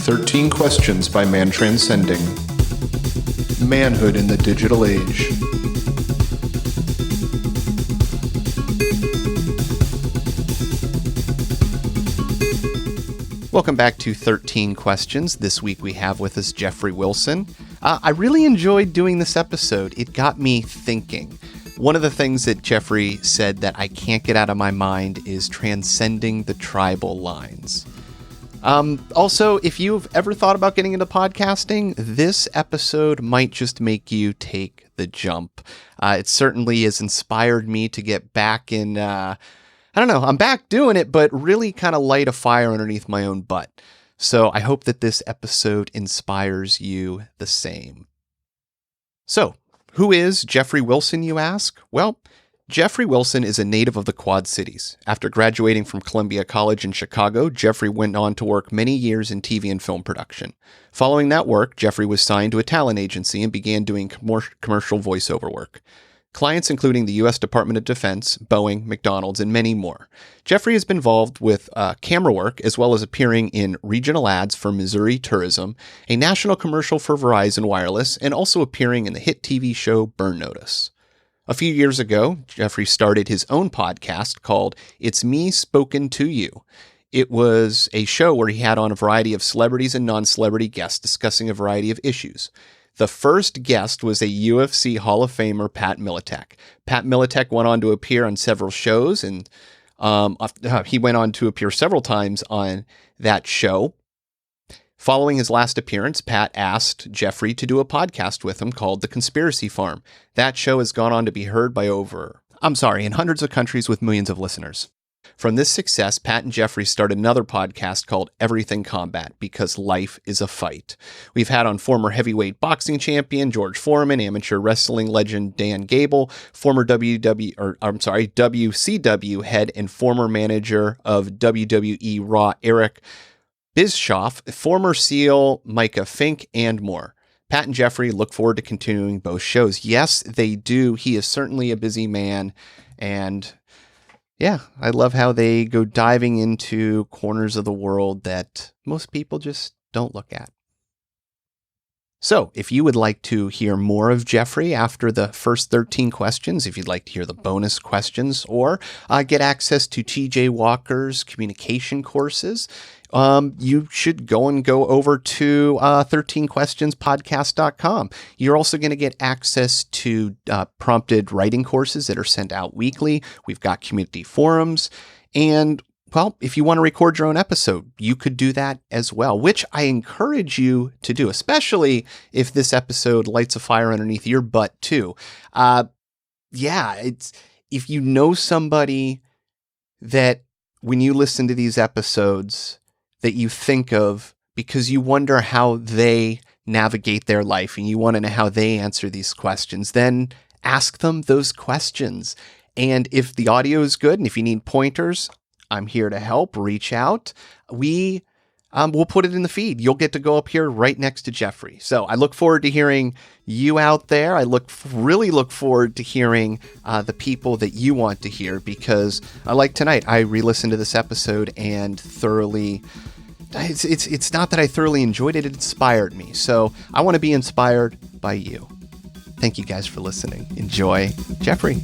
13 Questions by Man Transcending. Manhood in the Digital Age. Welcome back to 13 Questions. This week we have with us Jeffery Wilson. I really enjoyed doing this episode. It got me thinking. One of the things that Jeffery said that I can't get out of my mind is transcending the tribal lines. Also, if you've ever thought about getting into podcasting, this episode might just make you take the jump. It certainly has inspired me to get back in, I'm back doing it, but really kind of light a fire underneath my own butt. So I hope that this episode inspires you the same. So, who is Jeffery Wilson, you ask? Well, Jeffery Wilson is a native of the Quad Cities. After graduating from Columbia College in Chicago, Jeffery went on to work many years in TV and film production. Following that work, Jeffery was signed to a talent agency and began doing commercial voiceover work. Clients including the US Dept of Defense, Boeing, Mcdonald's, and many more. Jeffery has been involved with camera work as well as appearing in regional ads for Missouri Tourism, a national commercial for Verizon Wireless, and also appearing in the hit TV show Burn Notice. A few years ago, Jeffery started his own podcast called It's Me Spoken to You. It was a show where he had on a variety of celebrities and non-celebrity guests discussing a variety of issues. The first guest was a UFC Hall of Famer, Pat Miletich. Pat Miletich went on to appear on several shows, and he went on to appear several times on that show. Following his last appearance, Pat asked Jeffery to do a podcast with him called The Conspiracy Farm. That show has gone on to be heard by in hundreds of countries with millions of listeners. From this success, Pat and Jeffery started another podcast called Everything Combat, because life is a fight. We've had on former heavyweight boxing champion George Foreman, amateur wrestling legend Dan Gable, former WCW head and former manager of WWE Raw Eric Bischoff, former SEAL Micah Fink, and more. Pat and Jeffery look forward to continuing both shows. Yes, they do. He is certainly a busy man, and yeah, I love how they go diving into corners of the world that most people just don't look at. So, if you would like to hear more of Jeffery after the first 13 questions, if you'd like to hear the bonus questions, or get access to TJ Walker's communication courses, you should go over to 13questionspodcast.com. You're also going to get access to prompted writing courses that are sent out weekly. We've got community forums, and well, if you want to record your own episode, you could do that as well, which I encourage you to do, especially if this episode lights a fire underneath your butt too. It's if you know somebody that when you listen to these episodes that you think of because you wonder how they navigate their life and you want to know how they answer these questions, then ask them those questions. And if the audio is good and if you need pointers, I'm here to help. Reach out. We'll put it in the feed. You'll get to go up here right next to Jeffery. So I look forward to hearing you out there. I really look forward to hearing the people that you want to hear, because like tonight, I re-listened to this episode and thoroughly. It's not that I thoroughly enjoyed it. It inspired me. So I want to be inspired by you. Thank you guys for listening. Enjoy Jeffery.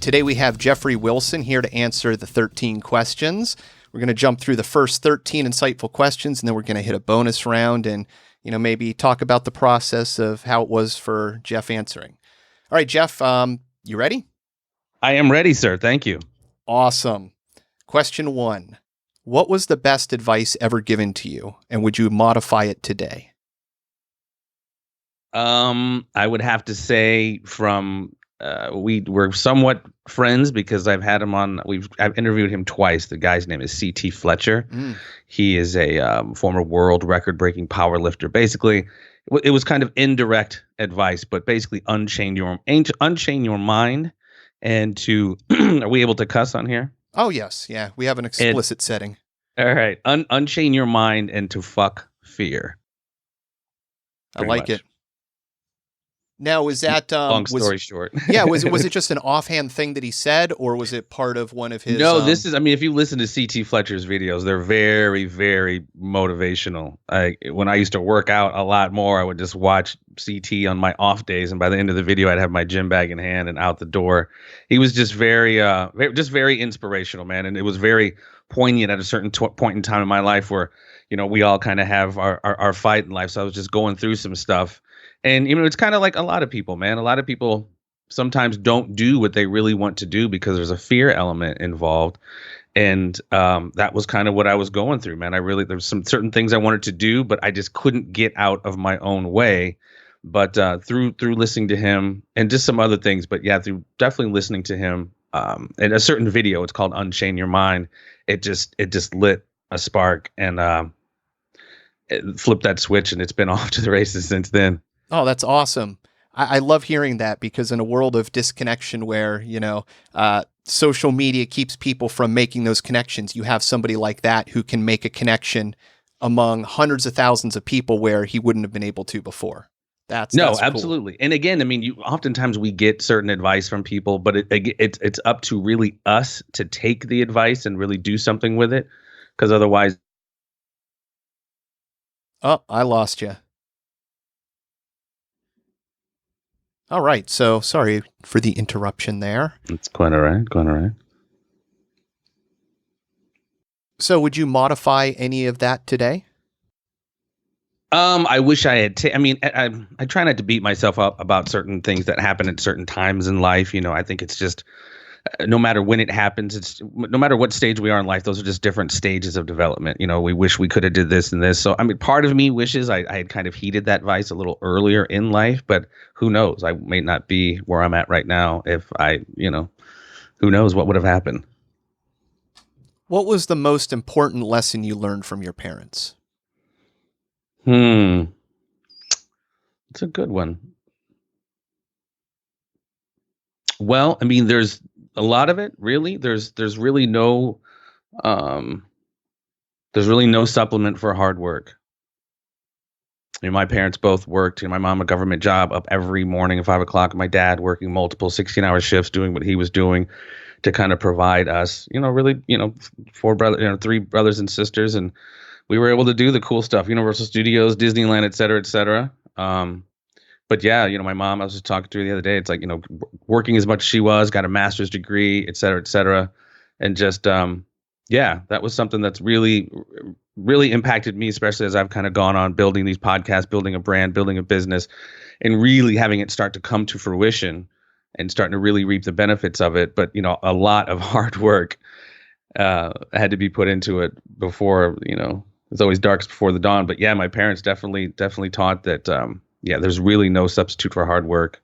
Today we have Jeffery Wilson here to answer the 13 questions. We're going to jump through the first 13 insightful questions, and then we're going to hit a bonus round and, maybe talk about the process of how it was for Jeff answering. All right, Jeff, you ready? I am ready, sir. Thank you. Awesome. Question 1. What was the best advice ever given to you, and would you modify it today? I would have to say we're somewhat friends because I've had him on. I've interviewed him twice. The guy's name is C.T. Fletcher. He is a former world record-breaking power lifter. Basically, it was kind of indirect advice, but basically unchain your mind and to. Are we able to cuss on here? Oh yes, yeah. We have an explicit setting. All right, unchain your mind and to fuck fear. I like it. Now, was that Long story short. Yeah, was it just an offhand thing that he said, or was it part of one of his? No, this is. I mean, if you listen to CT Fletcher's videos, they're very, very motivational. When I used to work out a lot more, I would just watch CT on my off days, and by the end of the video, I'd have my gym bag in hand and out the door. He was just very inspirational, man, and it was very poignant at a certain point in time in my life where, we all kind of have our fight in life. So I was just going through some stuff. And, it's kind of like a lot of people, man. A lot of people sometimes don't do what they really want to do because there's a fear element involved. And that was kind of what I was going through, man. There's some certain things I wanted to do, but I just couldn't get out of my own way. But through listening to him and just some other things, but yeah, through definitely listening to him in a certain video, it's called Unchain Your Mind. It just lit a spark and it flipped that switch, and it's been off to the races since then. Oh, that's awesome. I love hearing that, because in a world of disconnection where, social media keeps people from making those connections, you have somebody like that who can make a connection among hundreds of thousands of people where he wouldn't have been able to before. That's absolutely. Cool. And again, I mean, oftentimes we get certain advice from people, but it's up to really us to take the advice and really do something with it, because otherwise. Oh, I lost you. All right. So sorry for the interruption there. It's quite all right. So would you modify any of that today? I wish I had. I try not to beat myself up about certain things that happen at certain times in life. I think it's just no matter when it happens, no matter what stage we are in life, those are just different stages of development. We wish we could have did this and this. So, I mean, part of me wishes I had kind of heeded that advice a little earlier in life, but who knows? I may not be where I'm at right now if who knows what would have happened. What was the most important lesson you learned from your parents? It's a good one. Well, I mean, there's a lot of it, really. There's really no supplement for hard work. My parents both worked. My mom a government job, up every morning at 5 o'clock. My dad working multiple 16-hour shifts, doing what he was doing to kind of provide us, really, three brothers and sisters, and we were able to do the cool stuff: Universal Studios, Disneyland, et cetera, et cetera. But yeah, my mom, I was just talking to her the other day. It's like, working as much as she was, got a master's degree, et cetera, et cetera. And just, that was something that's really, really impacted me, especially as I've kind of gone on building these podcasts, building a brand, building a business, and really having it start to come to fruition and starting to really reap the benefits of it. But, a lot of hard work had to be put into it before, it's always darkest before the dawn. But yeah, my parents definitely taught that, there's really no substitute for hard work.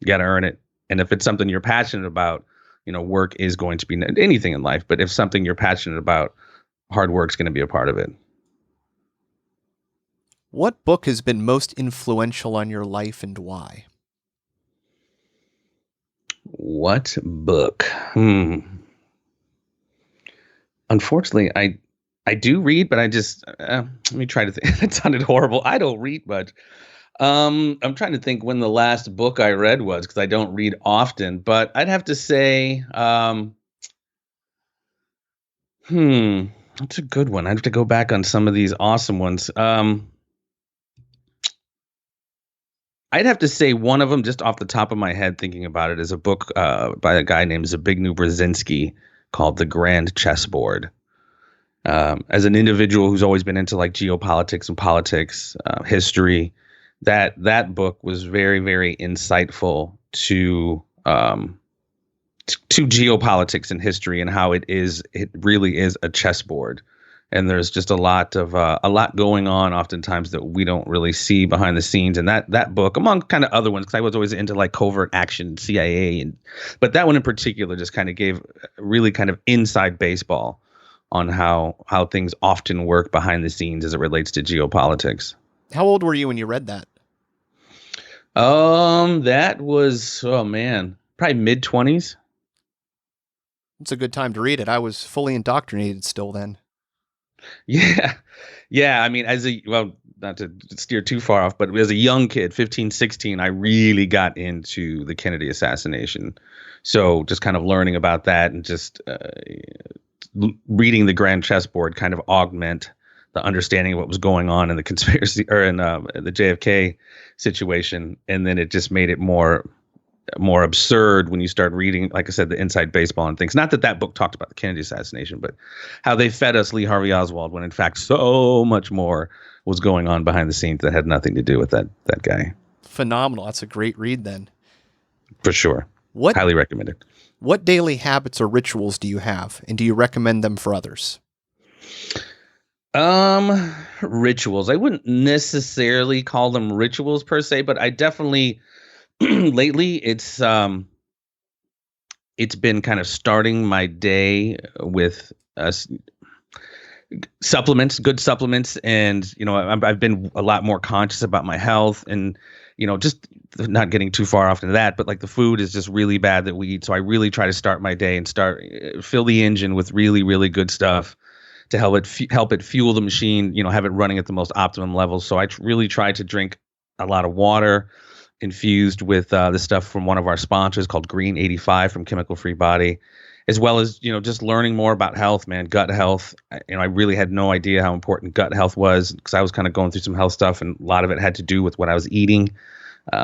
You got to earn it. And if it's something you're passionate about, work is going to be anything in life. But if something you're passionate about, hard work's going to be a part of it. What book has been most influential on your life and why? What book? Unfortunately, I do read, but I just let me try to think. That sounded horrible. I don't read much. I'm trying to think when the last book I read was, because I don't read often. But I'd have to say, that's a good one. I have to go back on some of these awesome ones. I'd have to say one of them, just off the top of my head, thinking about it, is a book by a guy named Zbigniew Brzezinski called The Grand Chessboard. As an individual who's always been into like geopolitics and politics, history, that book was very, very insightful to geopolitics and history and how it really is a chessboard. And there's just a lot going on oftentimes that we don't really see behind the scenes. And that book, among kind of other ones, because I was always into like covert action, CIA, but that one in particular just kind of gave really kind of inside baseball on how things often work behind the scenes as it relates to geopolitics. How old were you when you read that? That was, probably mid-20s. It's a good time to read it. I was fully indoctrinated still then. Yeah. I mean, to steer too far off, but as a young kid, 15, 16, I really got into the Kennedy assassination. So just kind of learning about that and just reading the grand chessboard kind of augment the understanding of what was going on in the conspiracy or in the JFK situation. And then it just made it more absurd when you start reading, like I said, the Inside Baseball and things. Not that that book talked about the Kennedy assassination, but how they fed us Lee Harvey Oswald when in fact so much more was going on behind the scenes that had nothing to do with that guy. Phenomenal. That's a great read then. For sure. Highly recommended. What daily habits or rituals do you have, and do you recommend them for others? Rituals. I wouldn't necessarily call them rituals per se, but I definitely lately it's been kind of starting my day with supplements, good supplements, and I've been a lot more conscious about my health, and just not getting too far off into that, but like the food is just really bad that we eat, so I really try to start my day and fill the engine with really, really good stuff to help it fuel the machine, have it running at the most optimum levels. So I really try to drink a lot of water infused with this stuff from one of our sponsors called Green 85 from Chemical Free Body, as well as, just learning more about health, man, gut health. I really had no idea how important gut health was because I was kind of going through some health stuff, and a lot of it had to do with what I was eating,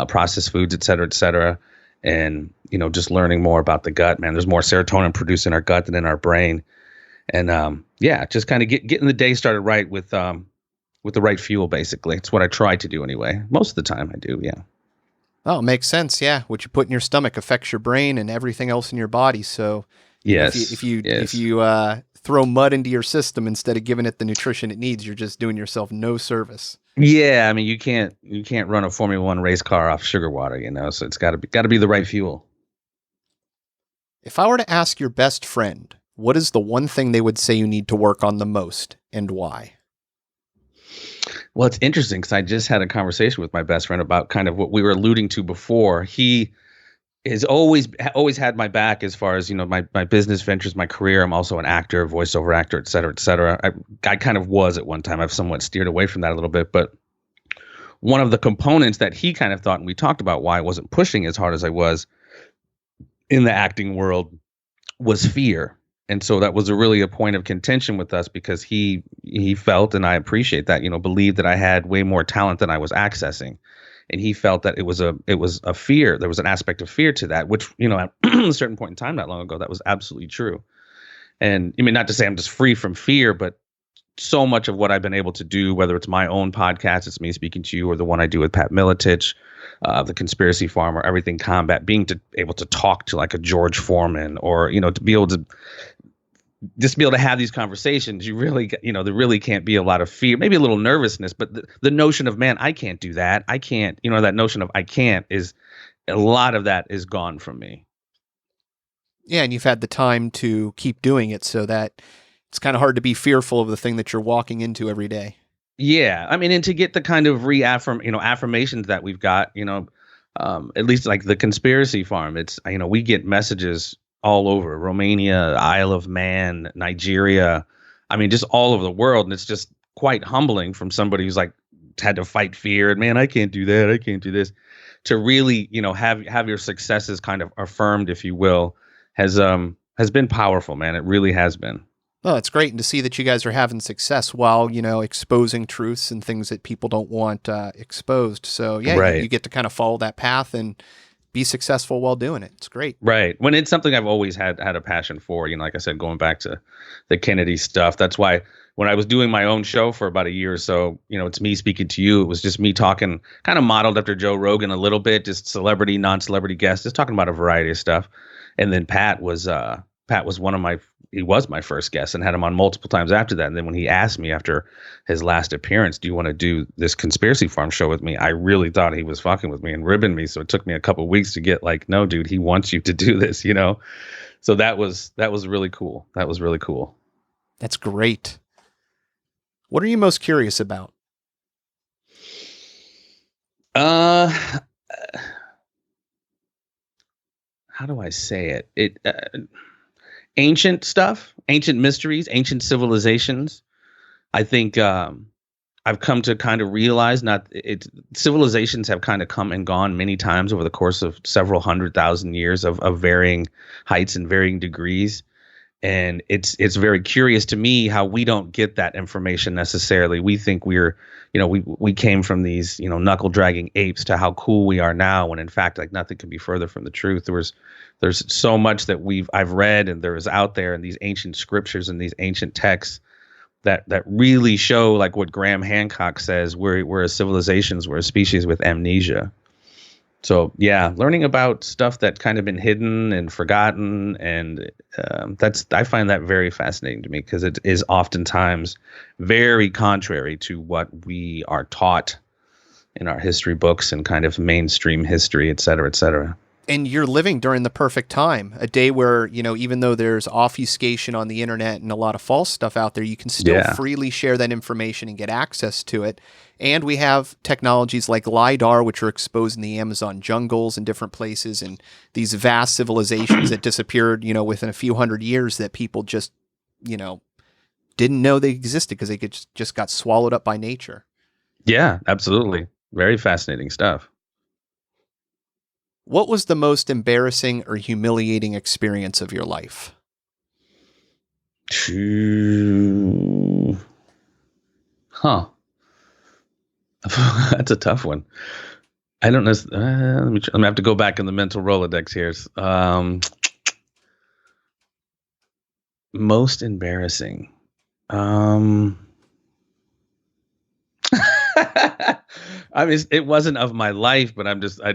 processed foods, et cetera, et cetera. And, just learning more about the gut, man. There's more serotonin produced in our gut than in our brain. And just kind of getting the day started right with the right fuel, basically. It's what I try to do anyway. Most of the time I do, yeah. Oh, it makes sense. Yeah. What you put in your stomach affects your brain and everything else in your body. So yes, if you throw mud into your system instead of giving it the nutrition it needs, you're just doing yourself no service. Yeah. I mean, you can't run a Formula One race car off sugar water, so it's gotta be the right fuel. If I were to ask your best friend, what is the one thing they would say you need to work on the most and why? Well, it's interesting because I just had a conversation with my best friend about kind of what we were alluding to before. He has always had my back as far as, my business ventures, my career. I'm also an actor, voiceover actor, et cetera, et cetera. I kind of was at one time. I've somewhat steered away from that a little bit. But one of the components that he kind of thought, and we talked about why I wasn't pushing as hard as I was in the acting world, was fear. And so that was really a point of contention with us because he felt, and I appreciate that, believed that I had way more talent than I was accessing. And he felt that it was a fear. There was an aspect of fear to that, which, at a certain point in time not long ago, that was absolutely true. And I mean, not to say I'm just free from fear, but so much of what I've been able to do, whether it's my own podcast, it's me speaking to you, or the one I do with Pat Miletich, the Conspiracy Farmer, Everything Combat, able to talk to like a George Foreman, or, to be able to just be able to have these conversations, you really, there really can't be a lot of fear, maybe a little nervousness, but the notion of, man, I can't do that. I can't, that notion of I can't is a lot of that is gone from me. Yeah. And you've had the time to keep doing it so that it's kind of hard to be fearful of the thing that you're walking into every day. Yeah. I mean, and to get the kind of affirmations that we've got, at least like the Conspiracy Farm, it's, we get messages all over Romania, Isle of Man, Nigeria. I mean, just all over the world. And it's just quite humbling from somebody who's like had to fight fear and, man, I can't do that. I can't do this, to really, have your successes kind of affirmed, if you will, has been powerful, man. It really has been. Well, it's great. And to see that you guys are having success while, exposing truths and things that people don't want exposed. So yeah, right. You get to kind of follow that path and be successful while doing it. It's great. Right. When it's something I've always had a passion for, like I said, going back to the Kennedy stuff. That's why when I was doing my own show for about a year or so, it's me speaking to you. It was just me talking, kind of modeled after Joe Rogan a little bit, just celebrity, non-celebrity guests, just talking about a variety of stuff. And then Pat was he was my first guest, and had him on multiple times after that. And then when he asked me after his last appearance, do you want to do this Conspiracy Farm show with me? I really thought he was fucking with me and ribbing me. So it took me a couple of weeks to get like, no, dude, he wants you to do this, So that was really cool. That was really cool. That's great. What are you most curious about? How do I say it? Ancient stuff, ancient mysteries, ancient civilizations. I think I've come to kind of realize civilizations have kind of come and gone many times over the course of several 100,000 years of varying heights and varying degrees. And it's very curious to me how we don't get that information necessarily. We think we came from these, knuckle dragging apes to how cool we are now, when in fact, like, nothing could be further from the truth. There's so much that I've read and there is out there in these ancient scriptures and these ancient texts that really show, like what Graham Hancock says, we're a civilizations, we're a species with amnesia. So yeah, learning about stuff that kind of been hidden and forgotten, and I find that very fascinating to me, because it is oftentimes very contrary to what we are taught in our history books and kind of mainstream history, et cetera, et cetera. And you're living during the perfect time, a day where, even though there's obfuscation on the internet and a lot of false stuff out there, you can still freely share that information and get access to it. And we have technologies like LiDAR, which are exposing the Amazon jungles and different places, and these vast civilizations that disappeared, within a few hundred years, that people just, didn't know they existed because they just got swallowed up by nature. Yeah, absolutely. Very fascinating stuff. What was the most embarrassing or humiliating experience of your life? Huh. That's a tough one. I don't know. I'm gonna have to go back in the mental Rolodex here. Most embarrassing. I mean, it wasn't of my life, but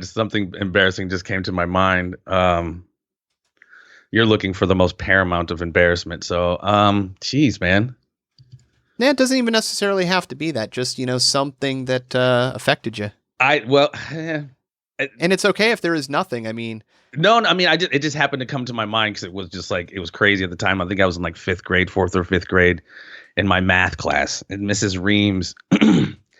something embarrassing just came to my mind. You're looking for the most paramount of embarrassment. So, geez, man. Yeah, it doesn't even necessarily have to be that. Just, something that affected you. And it's okay if there is nothing. I mean, no, I mean, it just happened to come to my mind because it was just like, it was crazy at the time. I think I was in like 4th or 5th grade in my math class, and Mrs. Reams,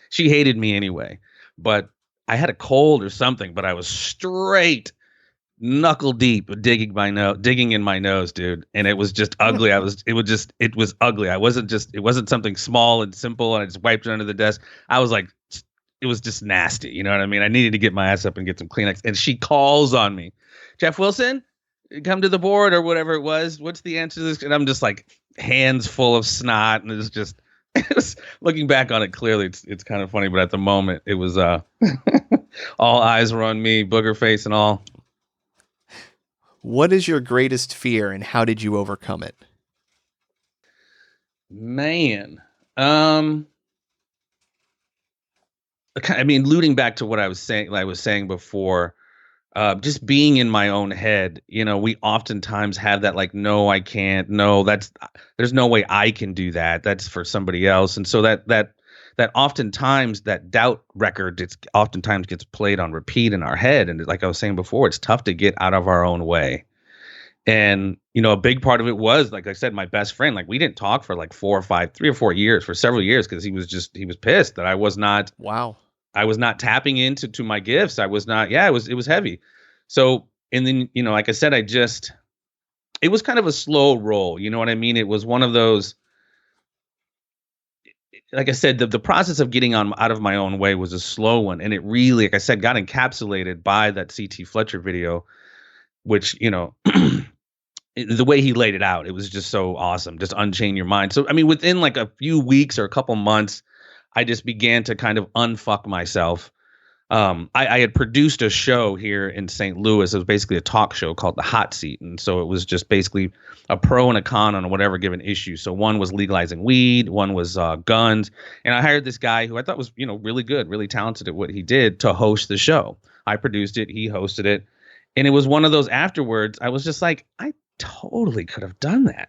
she hated me anyway, but I had a cold or something, but I was straight knuckle deep digging in my nose, dude. And it was just ugly. It was ugly. It wasn't something small and simple and I just wiped it under the desk. I was like, it was just nasty. You know what I mean? I needed to get my ass up and get some Kleenex. And she calls on me, Jeff Wilson, come to the board, or whatever it was. What's the answer to this? And I'm just like, hands full of snot. And it was looking back on it, clearly it's kind of funny, but at the moment it was all eyes were on me, booger face and all. What is your greatest fear and how did you overcome it? Man, I mean, alluding back to what I was saying before, just being in my own head, we oftentimes have that, like, no, I can't, no, there's no way I can do that. That's for somebody else. And so that oftentimes that doubt record, oftentimes gets played on repeat in our head. And like I was saying before, it's tough to get out of our own way. And, a big part of it was, like I said, my best friend, like, we didn't talk for like 3 or 4 years, for several years, because he was pissed that I was not. Wow. I was not tapping into my gifts. I was not. Yeah, it was heavy. So, and then, like I said, it was kind of a slow roll. You know what I mean? It was one of those, like I said, the process of getting out of my own way was a slow one. And it really, like I said, got encapsulated by that CT Fletcher video, which, the way he laid it out, it was just so awesome. Just unchain your mind. So, I mean, within like a few weeks or a couple months, I just began to kind of unfuck myself. I had produced a show here in St. Louis. It was basically a talk show called The Hot Seat. And so it was just basically a pro and a con on whatever given issue. So one was legalizing weed, one was guns. And I hired this guy who I thought was, really good, really talented at what he did, to host the show. I produced it. He hosted it. And it was one of those afterwards, I was just like, I totally could have done that.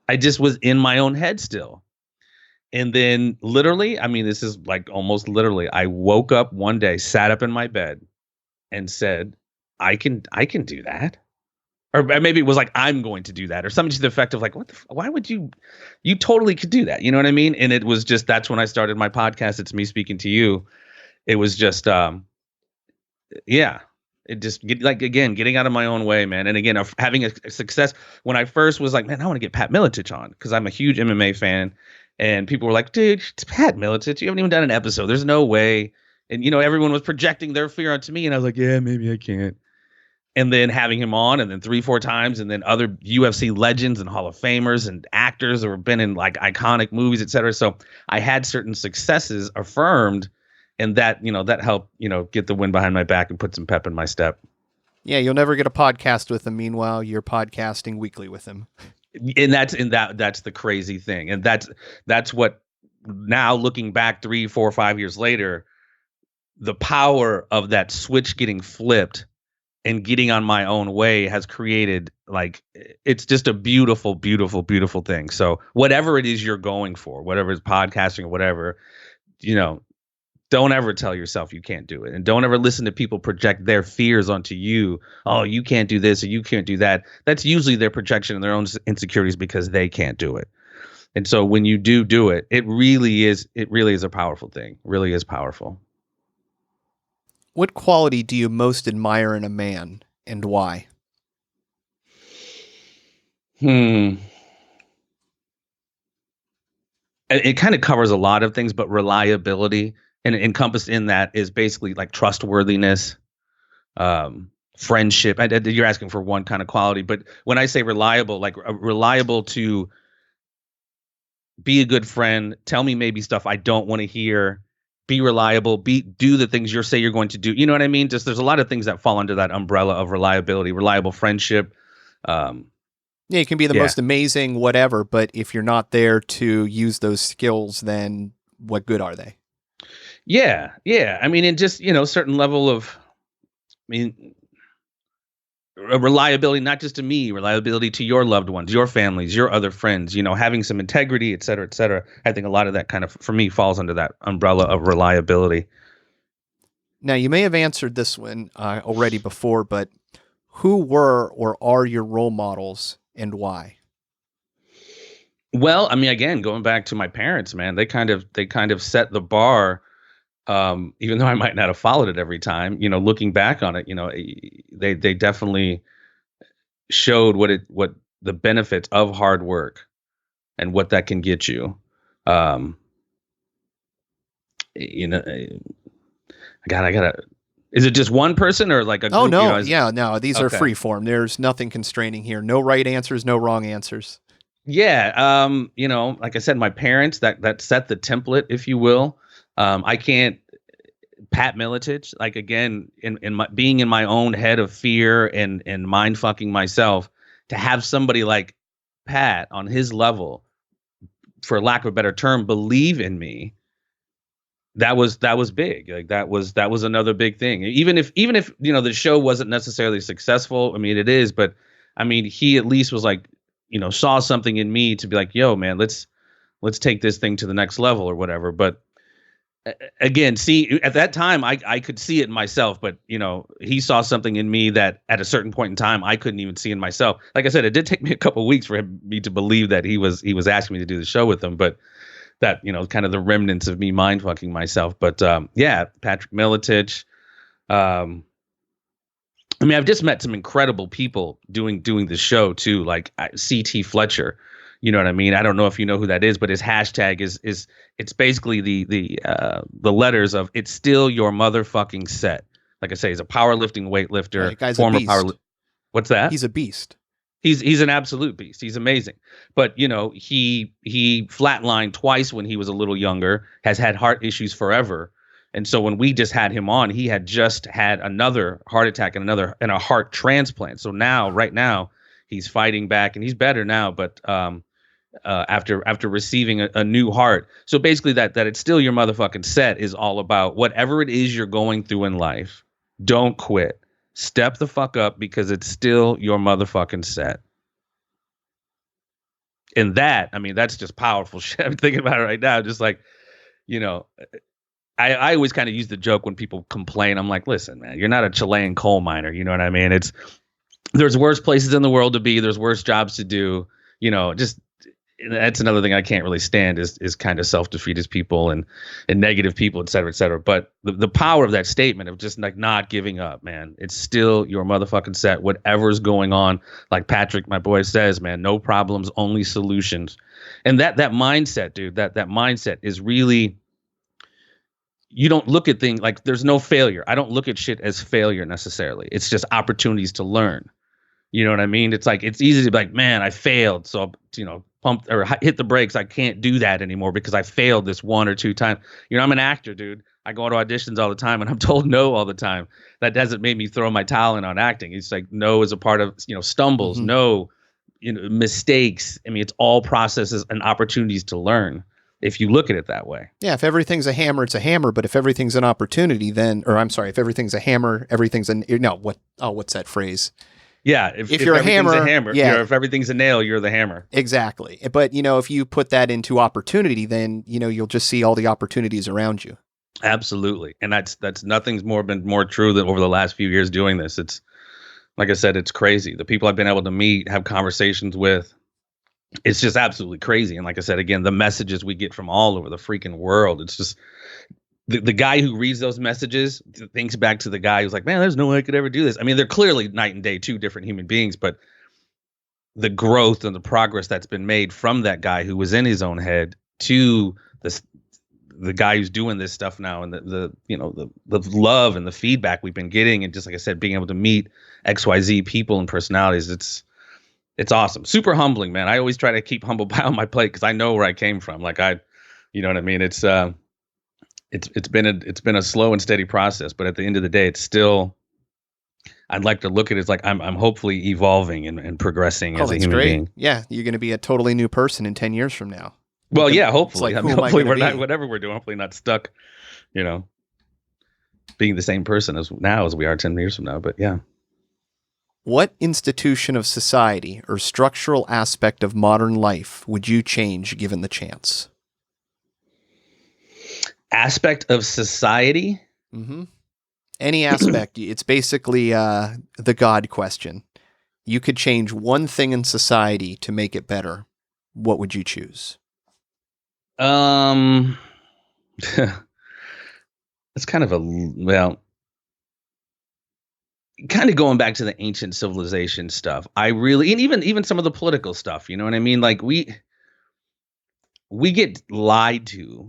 I just was in my own head still. And then literally, I mean, this is like almost literally, I woke up one day, sat up in my bed and said, I can do that. Or maybe it was like, I'm going to do that, or something to the effect of like, why would you totally could do that. You know what I mean? And it was just, that's when I started my podcast. It's me speaking to you. It was just, yeah. It just getting out of my own way, man. And again, having a success. When I first was like, man, I want to get Pat Miletich on, because I'm a huge MMA fan. And people were like, dude, it's Pat Miletich. You haven't even done an episode. There's no way. And, everyone was projecting their fear onto me. And I was like, yeah, maybe I can't. And then having him on, and then 3-4 times, and then other UFC legends and Hall of Famers and actors that have been in like iconic movies, et cetera. So I had certain successes affirmed, and that, that helped, get the wind behind my back and put some pep in my step. Yeah, you'll never get a podcast with him. Meanwhile, you're podcasting weekly with him. And that's the crazy thing. And that's what, now looking back 3, 4, 5 years later, the power of that switch getting flipped and getting on my own way has created, like, it's just a beautiful, beautiful, beautiful thing. So whatever it is you're going for, whatever it's podcasting or whatever, don't ever tell yourself you can't do it. And don't ever listen to people project their fears onto you. Oh, you can't do this or you can't do that. That's usually their projection and their own insecurities because they can't do it. And so when you do it, it really is a powerful thing. Really is powerful. What quality do you most admire in a man, and why? It kind of covers a lot of things, but reliability, and encompassed in that is basically like trustworthiness, friendship. You're asking for one kind of quality, but when I say reliable, like reliable to be a good friend, tell me maybe stuff I don't want to hear, be reliable, do the things you're going to do. You know what I mean? Just there's a lot of things that fall under that umbrella of reliability, reliable friendship. Yeah, you can be the most amazing whatever, but if you're not there to use those skills, then what good are they? Yeah. I mean, and just, certain level of, reliability, not just to me, reliability to your loved ones, your families, your other friends, having some integrity, et cetera, et cetera. I think a lot of that kind of, for me, falls under that umbrella of reliability. Now, you may have answered this one already before, but who were or are your role models and why? Well, I mean, again, going back to my parents, man, they kind of set the bar. Even though I might not have followed it every time, looking back on it, they definitely showed what the benefits of hard work and what that can get you. I gotta. Is it just one person or like a group? Oh no, no. These are free form. There's nothing constraining here. No right answers, no wrong answers. Yeah. Like I said, my parents that set the template, if you will. I can't Pat Miletich, like, again, in my being in my own head of fear and mind fucking myself, to have somebody like Pat on his level, for lack of a better term, believe in me. That was big. Like that was another big thing. Even if the show wasn't necessarily successful, I mean, it is, but I mean, he at least was like, saw something in me to be like, yo, man, let's take this thing to the next level or whatever. But again, see, at that time, I could see it in myself, but he saw something in me that at a certain point in time I couldn't even see in myself. Like I said, it did take me a couple of weeks for me to believe that he was asking me to do the show with him, but that kind of the remnants of me mind fucking myself. But Patrick Miletich. I mean, I've just met some incredible people doing the show too, like CT Fletcher. You know what I mean? I don't know if you know who that is, but his hashtag is it's basically the letters of "It's still your motherfucking set." Like I say, he's a powerlifting weightlifter, right, guy's former a beast. What's that? He's a beast. He's an absolute beast. He's amazing. But he flatlined twice when he was a little younger. Has had heart issues forever. And so when we just had him on, he had just had another heart attack and a heart transplant. So right now, he's fighting back and he's better now. But after receiving a new heart. So basically that it's still your motherfucking set is all about whatever it is you're going through in life. Don't quit. Step the fuck up because it's still your motherfucking set. And that, I mean, that's just powerful shit. I'm thinking about it right now. Just like, I always kind of use the joke when people complain. I'm like, listen, man, you're not a Chilean coal miner. You know what I mean? There's worse places in the world to be. There's worse jobs to do. that's another thing I can't really stand is kind of self-defeatist people and negative people, et cetera, et cetera. But the power of that statement of just like not giving up, man. It's still your motherfucking set, whatever's going on. Like Patrick, my boy, says, man, no problems, only solutions. And that mindset, dude, that mindset is really, you don't look at things like there's no failure. I don't look at shit as failure necessarily. It's just opportunities to learn. You know what I mean? It's like, it's easy to be like, man, I failed. So, pump or hit the brakes. I can't do that anymore because I failed this 1 or 2 times. I'm an actor, dude. I go to auditions all the time and I'm told no all the time. That doesn't make me throw my talent on acting. It's like no is a part of, stumbles, no, mistakes. I mean, it's all processes and opportunities to learn if you look at it that way. Yeah, if everything's a hammer, it's a hammer. But if everything's an opportunity, then, or I'm sorry, if everything's a hammer, everything's what's that phrase? Yeah, if you're a hammer, yeah. If everything's a nail, you're the hammer. Exactly. But, if you put that into opportunity, then, you'll just see all the opportunities around you. Absolutely. And that's nothing's been more true than over the last few years doing this. It's, like I said, it's crazy. The people I've been able to meet, have conversations with, it's just absolutely crazy. And like I said, again, the messages we get from all over the freaking world, it's just the guy who reads those messages thinks back to the guy who's like, man, there's no way I could ever do this. I mean, they're clearly night and day, 2 different human beings, but the growth and the progress that's been made from that guy who was in his own head to the guy who's doing this stuff now, and the love and the feedback we've been getting, and just like I said, being able to meet XYZ people and personalities, it's awesome. Super humbling, man. I always try to keep humble pie on my plate because I know where I came from. Like you know what I mean? It's been a slow and steady process, but at the end of the day, it's still, I'd like to look at it as like I'm hopefully evolving and progressing as a human being. Yeah, you're going to be a totally new person in 10 years from now. Well, yeah, hopefully. Like, hopefully we're not, whatever we're doing, hopefully not stuck, being the same person as we are 10 years from now. But yeah. What institution of society or structural aspect of modern life would you change given the chance? Aspect of society? Mm-hmm. Any aspect. It's basically the God question. You could change one thing in society to make it better. What would you choose? That's kind of kind of going back to the ancient civilization stuff. And even some of the political stuff, you know what I mean? Like we get lied to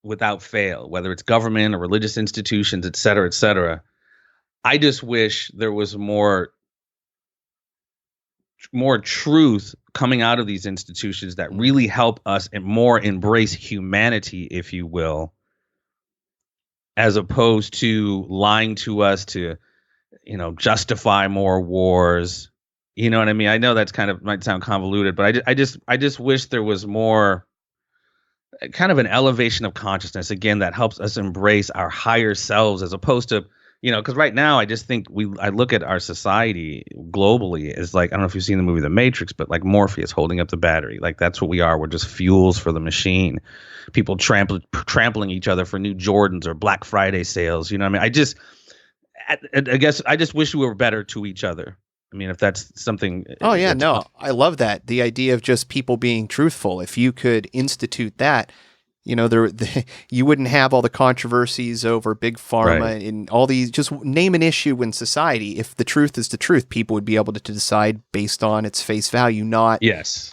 without fail, whether it's government or religious institutions, et cetera, et cetera. I just wish there was more truth coming out of these institutions that really help us and more embrace humanity, if you will, as opposed to lying to us to, justify more wars. You know what I mean? I know that's might sound convoluted, but I just wish there was more kind of an elevation of consciousness, again, that helps us embrace our higher selves, as opposed to, because right now I just think I look at our society globally as like, I don't know if you've seen the movie The Matrix, but like Morpheus holding up the battery. Like that's what we are. We're just fuels for the machine. People trampling each other for new Jordans or Black Friday sales. You know what I mean? I guess I just wish we were better to each other. I mean, if that's something. Oh, yeah, no, I love that. The idea of just people being truthful. If you could institute that, you wouldn't have all the controversies over big pharma and all these. Just name an issue in society. If the truth is the truth, people would be able to decide based on its face value, not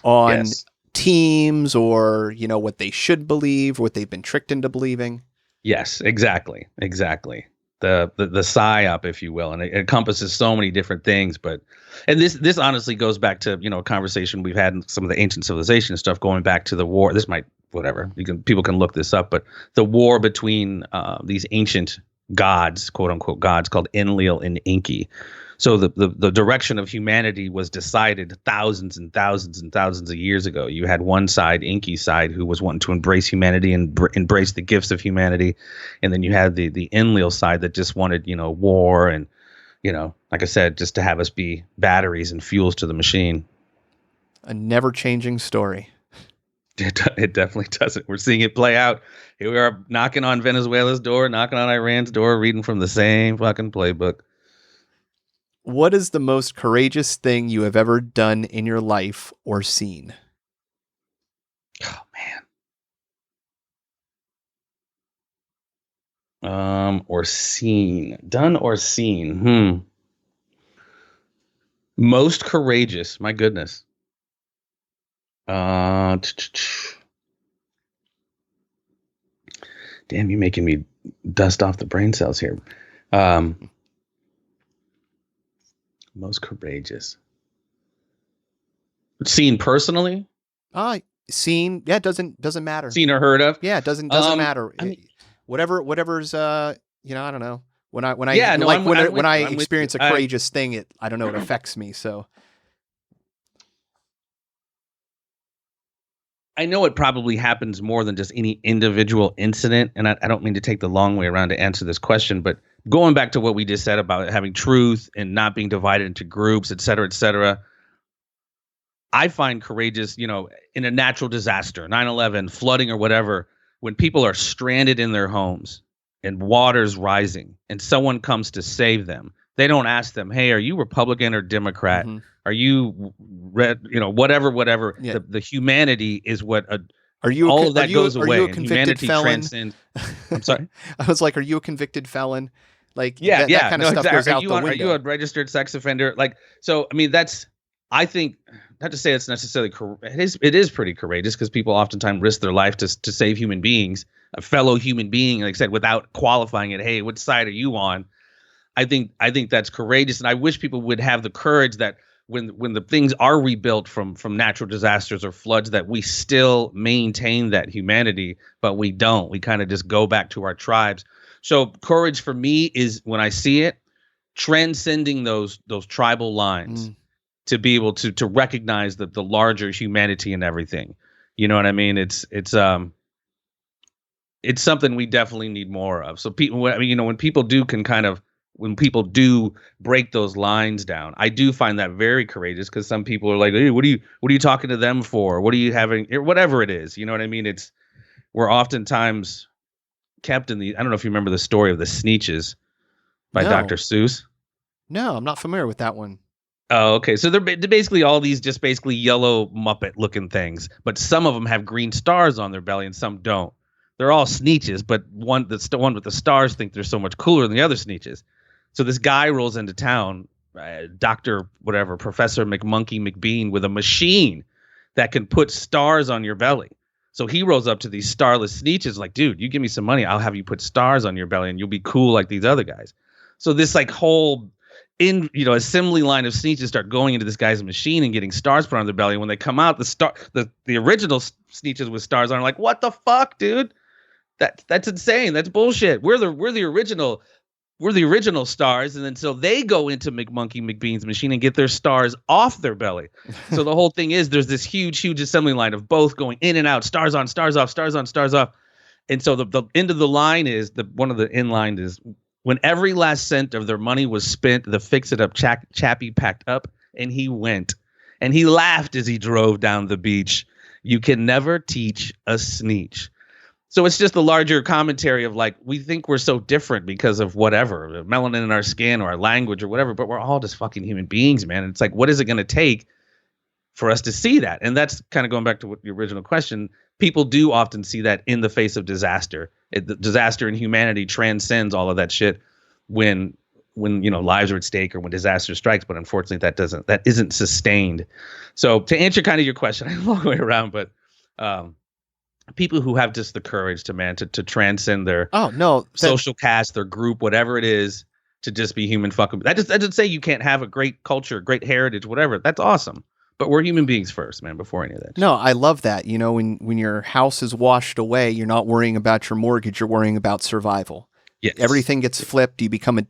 on teams or, what they should believe, what they've been tricked into believing. Yes, exactly. The psyop, if you will, and it encompasses so many different things. And this honestly goes back to a conversation we've had in some of the ancient civilization stuff, going back to the war. This might people can look this up, but the war between these ancient gods, quote unquote gods, called Enlil and Enki. So the direction of humanity was decided thousands and thousands and thousands of years ago. You had one side, Enki's side, who was wanting to embrace humanity and embrace the gifts of humanity. And then you had the Enlil side that just wanted, war and, like I said, just to have us be batteries and fuels to the machine. A never-changing story. It definitely doesn't. We're seeing it play out. Here we are knocking on Venezuela's door, knocking on Iran's door, reading from the same fucking playbook. What is the most courageous thing you have ever done in your life or seen? Oh man. Or seen. Done or seen. Most courageous. My goodness. Damn, you're making me dust off the brain cells here. Most courageous. Seen personally? Seen. Yeah, doesn't matter. Seen or heard of? Yeah, doesn't matter. I mean, whatever's I don't know. When I experience a courageous thing, I don't know, it affects me. So I know it probably happens more than just any individual incident, and I don't mean to take the long way around to answer this question, but going back to what we just said about having truth and not being divided into groups, et cetera, I find courageous, in a natural disaster, 9/11, flooding or whatever, when people are stranded in their homes and water's rising and someone comes to save them. They don't ask them, hey, are you Republican or Democrat? Mm-hmm. Are you red? Whatever. Yeah. The humanity is what all of that goes away. Are you a convicted felon? I'm sorry. I was like, are you a convicted felon? Like, that kind of stuff exactly. Goes out the window. Are you a registered sex offender? Like, so, I mean, I think, not to say it's necessarily, it is pretty courageous because people oftentimes risk their life to save human beings, a fellow human being, like I said, without qualifying it. Hey, what side are you on? I think that's courageous. And I wish people would have the courage that when the things are rebuilt from natural disasters or floods, that we still maintain that humanity, but we don't. We kind of just go back to our tribes. So courage for me is, when I see it, transcending those tribal lines to be able to recognize the larger humanity and everything. You know what I mean? It's something we definitely need more of. So people, when people do break those lines down, I do find that very courageous, because some people are like, hey, what are you talking to them for? What are you having, whatever it is, you know what I mean? We're oftentimes kept in I don't know if you remember the story of the Sneetches by Dr. Seuss. No, I'm not familiar with that one. Oh, okay. So they're basically all these just basically yellow Muppet looking things, but some of them have green stars on their belly and some don't. They're all Sneetches, but the one with the stars think they're so much cooler than the other Sneetches. So this guy rolls into town, Professor McMonkey McBean, with a machine that can put stars on your belly. So he rolls up to these starless Sneetches like, dude, you give me some money, I'll have you put stars on your belly and you'll be cool like these other guys. So this like whole assembly line of Sneetches start going into this guy's machine and getting stars put on their belly. And when they come out, the original Sneetches with stars on are like, what the fuck, dude? That's insane. That's bullshit. We're the original stars. And then so they go into McMonkey McBean's machine and get their stars off their belly. So the whole thing is there's this huge assembly line of both going in and out, stars on, stars off, stars on, stars off. And so the end of the line is one of the in line is, when every last cent of their money was spent, the fix-it-up chappie packed up, and he went. And he laughed as he drove down the beach. You can never teach a Sneetch. So it's just the larger commentary of like, we think we're so different because of whatever, the melanin in our skin or our language or whatever, but we're all just fucking human beings, man. And it's like, what is it going to take for us to see that? And that's kind of going back to what the original question. People do often see that in the face of disaster. The disaster in humanity transcends all of that shit when lives are at stake or when disaster strikes. But unfortunately, that isn't sustained. So to answer kind of your question, I'm a long way around, but people who have just the courage to transcend their social caste, their group, whatever it is, to just be human fucking. That doesn't say you can't have a great culture, great heritage, whatever. That's awesome. But we're human beings first, man, before any of that. No, I love that. When your house is washed away, you're not worrying about your mortgage, you're worrying about survival. Yes. Everything gets flipped. You become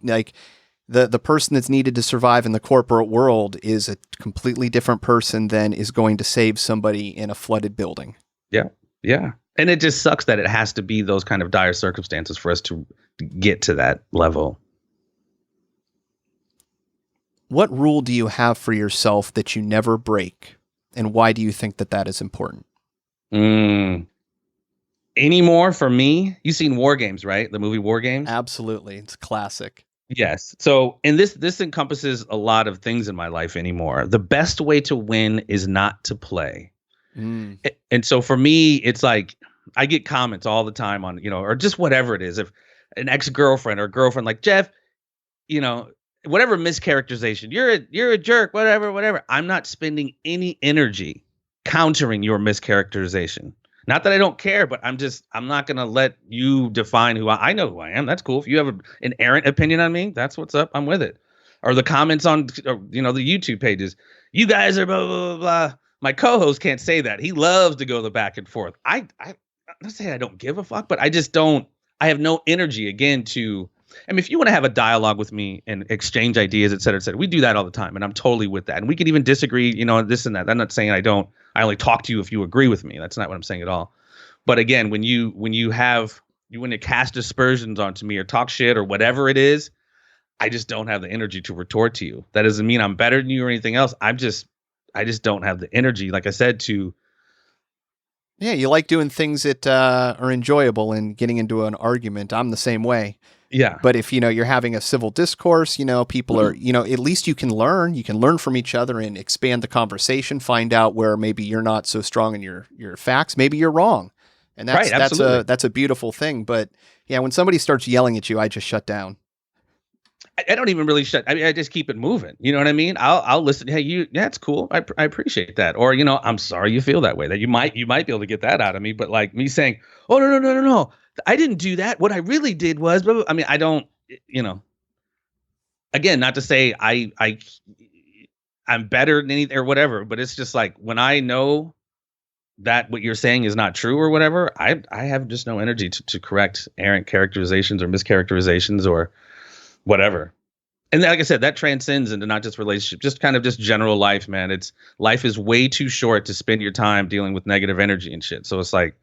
the person that's needed to survive in the corporate world is a completely different person than is going to save somebody in a flooded building. Yeah. Yeah. And it just sucks that it has to be those kind of dire circumstances for us to get to that level. What rule do you have for yourself that you never break? And why do you think that is important? Anymore for me? You've seen War Games, right? The movie War Games? Absolutely. It's classic. Yes. So, and this encompasses a lot of things in my life anymore. The best way to win is not to play. And so for me, it's like I get comments all the time on, or just whatever it is. If an ex-girlfriend or girlfriend like, Jeff, whatever mischaracterization, you're a jerk, whatever. I'm not spending any energy countering your mischaracterization. Not that I don't care, but I'm not going to let you define who I know who I am. That's cool. If you have an errant opinion on me, that's what's up. I'm with it. Or the comments on, the YouTube pages, you guys are blah, blah, blah, blah. My co-host can't say that. He loves to go the back and forth. I'm not saying I don't give a fuck, but I have no energy again if you want to have a dialogue with me and exchange ideas, et cetera, we do that all the time. And I'm totally with that. And we can even disagree, this and that. I'm not saying I only talk to you if you agree with me. That's not what I'm saying at all. But again, when you cast aspersions onto me or talk shit or whatever it is, I just don't have the energy to retort to you. That doesn't mean I'm better than you or anything else. I just don't have the energy, like I said, to. Yeah, you like doing things that are enjoyable and getting into an argument. I'm the same way. Yeah. But if, you're having a civil discourse, people are, at least you can learn from each other and expand the conversation, find out where maybe you're not so strong in your facts. Maybe you're wrong. And that's a beautiful thing. But yeah, when somebody starts yelling at you, I just shut down. I don't even really shut. I mean, I just keep it moving. You know what I mean? I'll listen. Hey, that's cool. I appreciate that. Or, I'm sorry you feel that way. That you might be able to get that out of me. But like me saying, oh, no. I didn't do that. What I really did was, I mean, I don't, again, not to say I'm better than anything or whatever, but it's just like when I know that what you're saying is not true or whatever, I have just no energy to correct errant characterizations or mischaracterizations or whatever. And like I said, that transcends into not just relationship, just kind of just general life, man. Life is way too short to spend your time dealing with negative energy and shit. So it's like,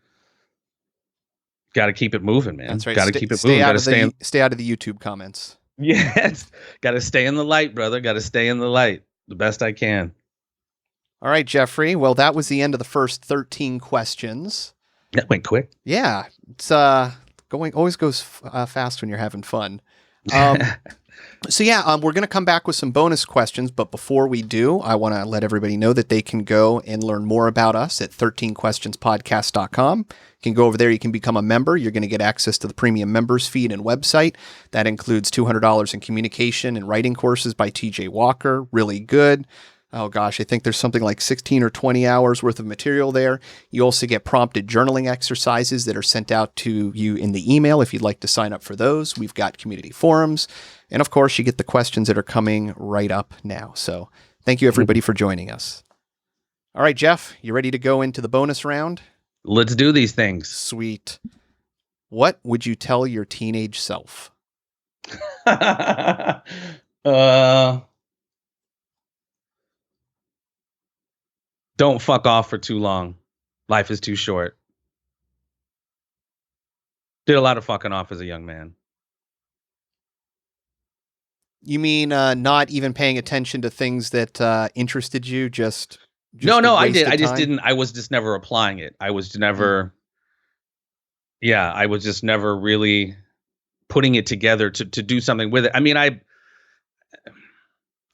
got to keep it moving, man. That's right. Got to keep it moving. Stay out of the YouTube comments. Yes. Got to stay in the light, brother. Got to stay in the light the best I can. All right, Jeffrey. Well, that was the end of the first 13 questions. That went quick. Yeah. It's always goes fast when you're having fun. So yeah, we're going to come back with some bonus questions, but before we do, I want to let everybody know that they can go and learn more about us at 13questionspodcast.com. You can go over there, you can become a member. You're going to get access to the premium members feed and website. That includes $200 in communication and writing courses by TJ Walker. Really good. Oh gosh, I think there's something like 16 or 20 hours worth of material there. You also get prompted journaling exercises that are sent out to you in the email if you'd like to sign up for those. We've got community forums. And of course, you get the questions that are coming right up now. So thank you everybody for joining us. All right, Jeff, you ready to go into the bonus round? Let's do these things. Sweet. What would you tell your teenage self? Don't fuck off for too long. Life is too short. Did a lot of fucking off as a young man. You mean not even paying attention to things that interested you? Just no, I did. I just didn't. I was just never applying it. I was never. Yeah, I was just never really putting it together to do something with it. I mean,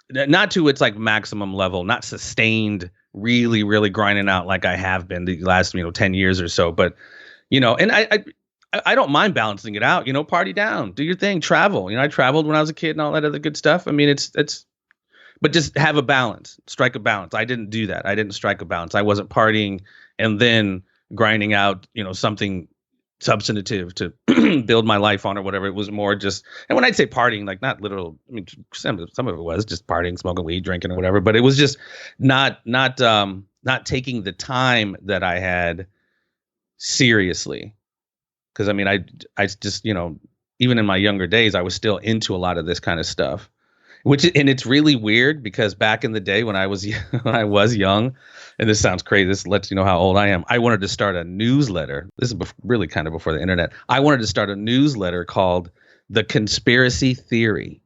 not to its like maximum level, not sustained, really, really grinding out like I have been the last 10 years or so. But and I don't mind balancing it out. Party down, do your thing, travel. I traveled when I was a kid and all that other good stuff. I mean, it's but just have a balance, strike a balance. I didn't do that. I didn't strike a balance. I wasn't partying and then grinding out, something substantive to build my life on or whatever. It was more just, and when I'd say partying, like not literal, I mean, some of it was just partying, smoking weed, drinking or whatever, but it was just not taking the time that I had seriously. Cause I mean, I just, even in my younger days, I was still into a lot of this kind of stuff, and it's really weird because back in the day when I was young, and this sounds crazy, this lets you know how old I am. I wanted to start a newsletter. This is really kind of before the internet. I wanted to start a newsletter called The Conspiracy Theory.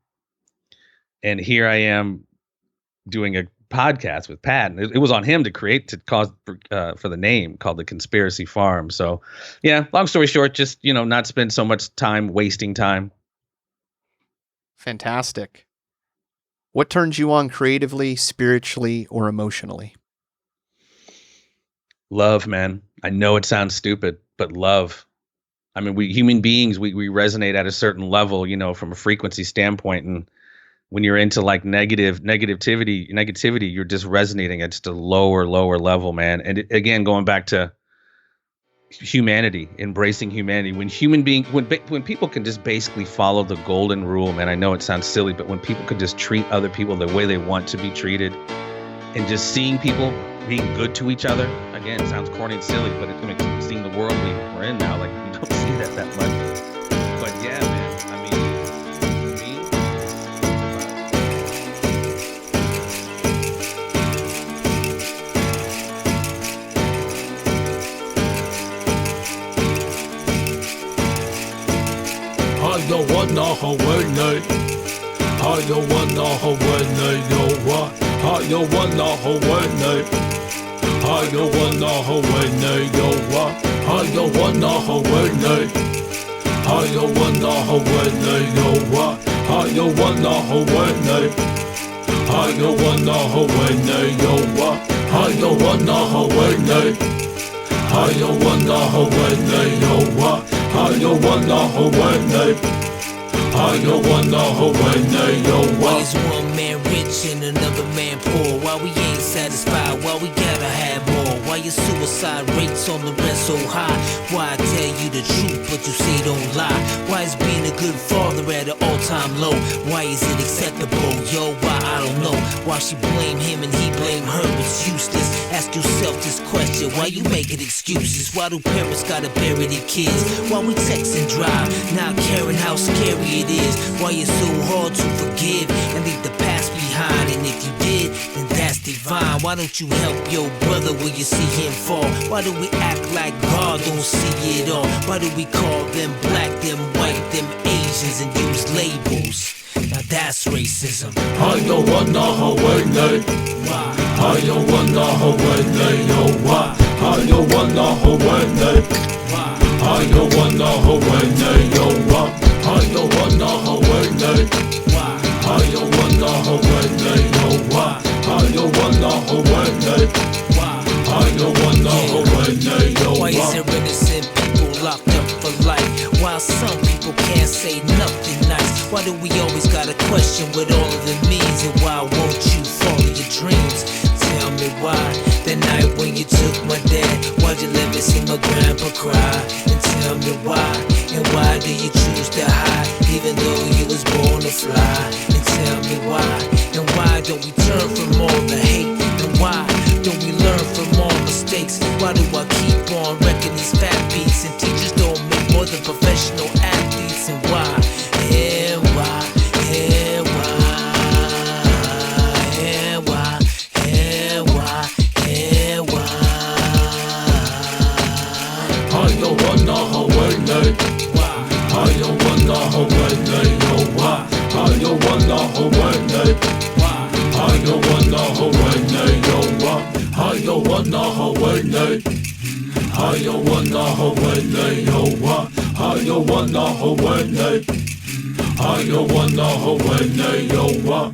And here I am doing a podcast with Pat. And it was on him to cause for the name called The Conspiracy Farm. So yeah, long story short, just, not spend so much time wasting time. Fantastic. What turns you on creatively, spiritually, or emotionally? Love, man. I know it sounds stupid, but love. I mean, we human beings, we resonate at a certain level, from a frequency standpoint. And when you're into like negativity, you're just resonating at just a lower level, man. And again, going back to humanity, embracing humanity. When people can just basically follow the golden rule, man. I know it sounds silly, but when people can just treat other people the way they want to be treated, and just seeing people being good to each other. Again, it sounds corny and silly, but seeing the world we're in now, like you don't see that much. But yeah, man. I mean, me. I wanna Hawaii. I wanna Hawaii. Yo what? I wanna Hawaii. I wanna Hawaii. Yo what? I wanna Hawaii. I wanna Hawaii. Yo what? I wanna Hawaii. I wanna Hawaii. Yo what? I wanna Hawaii. I wanna Hawaii. Yo what? I wanna Hawaii. I wanna Hawaii. Yo Why what? is one man rich and another man poor? Why we ain't satisfied? Why we gotta have more? Why your suicide rates on the rest so high? Why I tell you the truth but you say don't lie? Why is being a good father at an all-time low? Why is it acceptable? Yo, why? I don't know. Why she blame him and he blame her? It's useless. Ask yourself this question. Why you making excuses? Why do parents gotta bury their kids? Why we text and drive, not caring how scary it is? Why it's so hard to forgive and leave the past behind? And if you did, then that's divine. Why don't you help your brother when you see him fall? Why do we act like God don't see it all? Why do we call them black, them white, them Asians and use labels? Now that's racism. I wanna Hawaii. Why? I wanna Hawaii. Yo what? I wanna Hawaii. Why? I wanna Hawaii. Yo what? I wanna Hawaii. Why? I wanna Hawaii. Yo what? I wanna Hawaii. Why? I wanna Hawaii. Yo Why is what? there innocent people locked up for life, while some people can't say nothing nice? Why do we always gotta question what all of it means? And why won't you follow your dreams? Tell me why. The night when you took my dad, why'd you let me see my grandpa cry? And tell me why. And why do you choose to hide, even though you was born to fly? And tell me why. And why don't we turn from all the hate? And why don't we learn from all mistakes? Why do I keep on wrecking these fat beats? And teachers don't make more than professional athletes? And why? And why? And why? And why? And why? And why? I wanna Hawaii. Why? I wanna Hawaii. Yo what? I wanna Hawaii. Why? I wanna Hawaii. Yo what? I wanna Hawaii. I wanna Hawaii. Yo what? I wanna Hawaii. I wanna Hawaii. Yo what?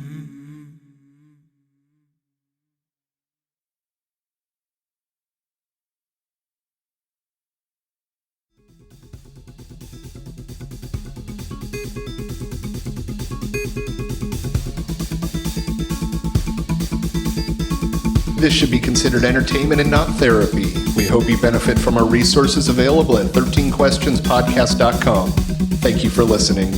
This should be considered entertainment and not therapy. We hope you benefit from our resources available at 13questionspodcast.com. Thank you for listening.